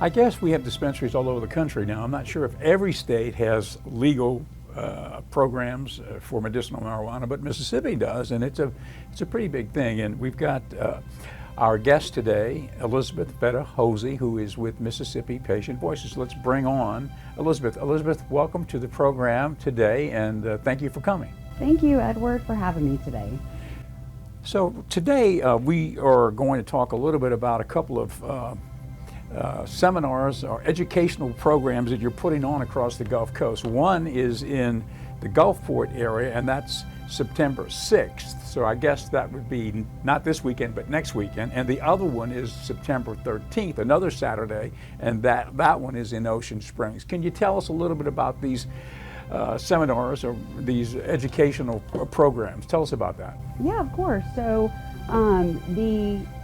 I guess we have dispensaries all over the country now. I'm not sure if every state has legal programs for medicinal marijuana, but Mississippi does, and it's a pretty big thing. And we've got our guest today, Elizabeth Feder Hosey, who is with Mississippi Patient Voices. Let's bring on Elizabeth. Elizabeth, welcome to the program today, and thank you for coming. Thank you, Edward, for having me today. So today we are going to talk a little bit about a couple of seminars or educational programs that you're putting on across the Gulf Coast. One is in the Gulfport area, and that's September 6th. So I guess that would be not this weekend, but next weekend. And the other one is September 13th, another Saturday, and that one is in Ocean Springs. Can you tell us a little bit about these seminars or these educational programs? Tell us about that. Yeah, of course. So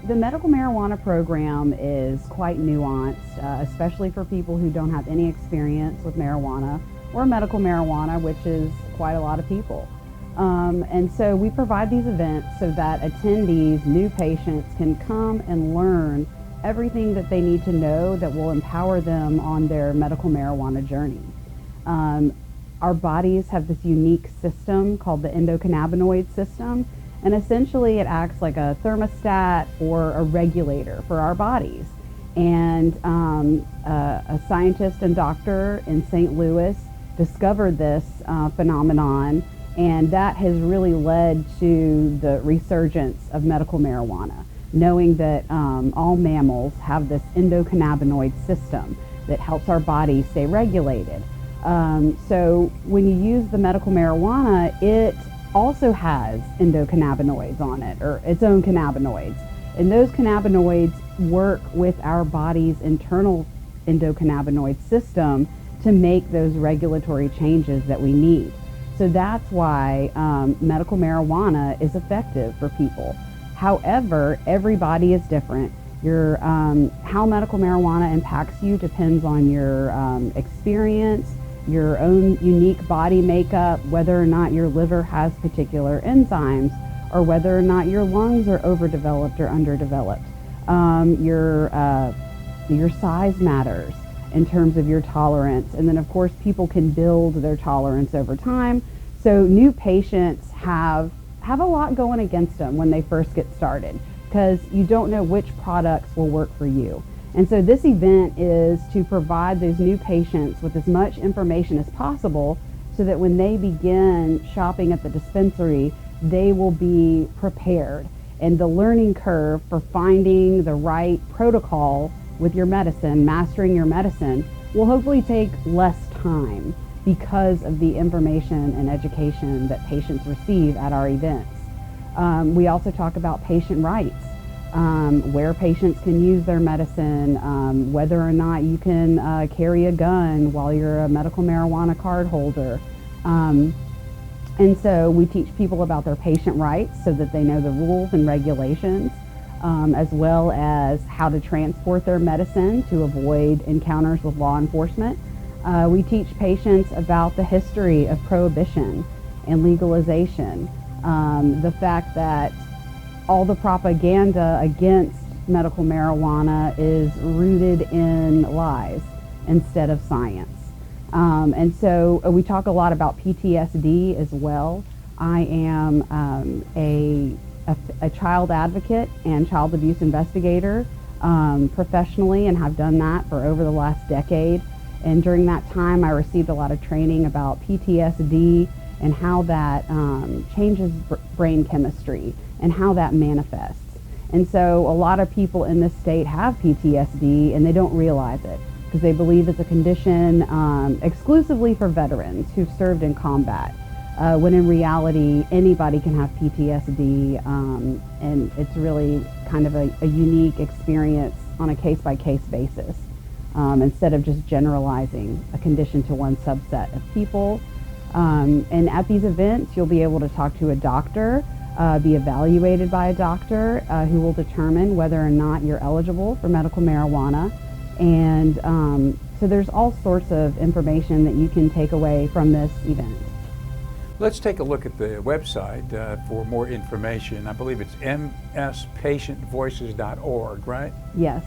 the medical marijuana program is quite nuanced, especially for people who don't have any experience with marijuana or medical marijuana, which is quite a lot of people. And so we provide these events so that attendees, new patients, can come and learn everything that they need to know that will empower them on their medical marijuana journey. Our bodies have this unique system called the endocannabinoid system, and essentially it acts like a thermostat or a regulator for our bodies. And a scientist and doctor in St. Louis discovered this phenomenon, and that has really led to the resurgence of medical marijuana, knowing that all mammals have this endocannabinoid system that helps our body stay regulated. So when you use the medical marijuana, it also has endocannabinoids on it, or its own cannabinoids. And those cannabinoids work with our body's internal endocannabinoid system to make those regulatory changes that we need. So that's why medical marijuana is effective for people. However, every body is different. How medical marijuana impacts you depends on your experience, your own unique body makeup, whether or not your liver has particular enzymes, or whether or not your lungs are overdeveloped or underdeveloped. Your size matters in terms of your tolerance. And then of course people can build their tolerance over time. So new patients have a lot going against them when they first get started, because you don't know which products will work for you. And so this event is to provide those new patients with as much information as possible so that when they begin shopping at the dispensary, they will be prepared. And the learning curve for finding the right protocol with your medicine, mastering your medicine, will hopefully take less time because of the information and education that patients receive at our events. We also talk about patient rights. Where patients can use their medicine, whether or not you can carry a gun while you're a medical marijuana card holder. And so we teach people about their patient rights so that they know the rules and regulations, as well as how to transport their medicine to avoid encounters with law enforcement. We teach patients about the history of prohibition and legalization, the fact that all the propaganda against medical marijuana is rooted in lies instead of science. And so we talk a lot about PTSD as well. I am a child advocate and child abuse investigator professionally, and have done that for over the last decade. And during that time I received a lot of training about PTSD and how that changes brain chemistry and how that manifests. And so a lot of people in this state have PTSD and they don't realize it because they believe it's a condition exclusively for veterans who've served in combat, when in reality anybody can have PTSD, and it's really kind of a unique experience on a case-by-case basis, instead of just generalizing a condition to one subset of people. And at these events you'll be able to talk to a doctor, be evaluated by a doctor who will determine whether or not you're eligible for medical marijuana. And so there's all sorts of information that you can take away from this event. Let's take a look at the website for more information. I believe it's mspatientvoices.org, right? Yes.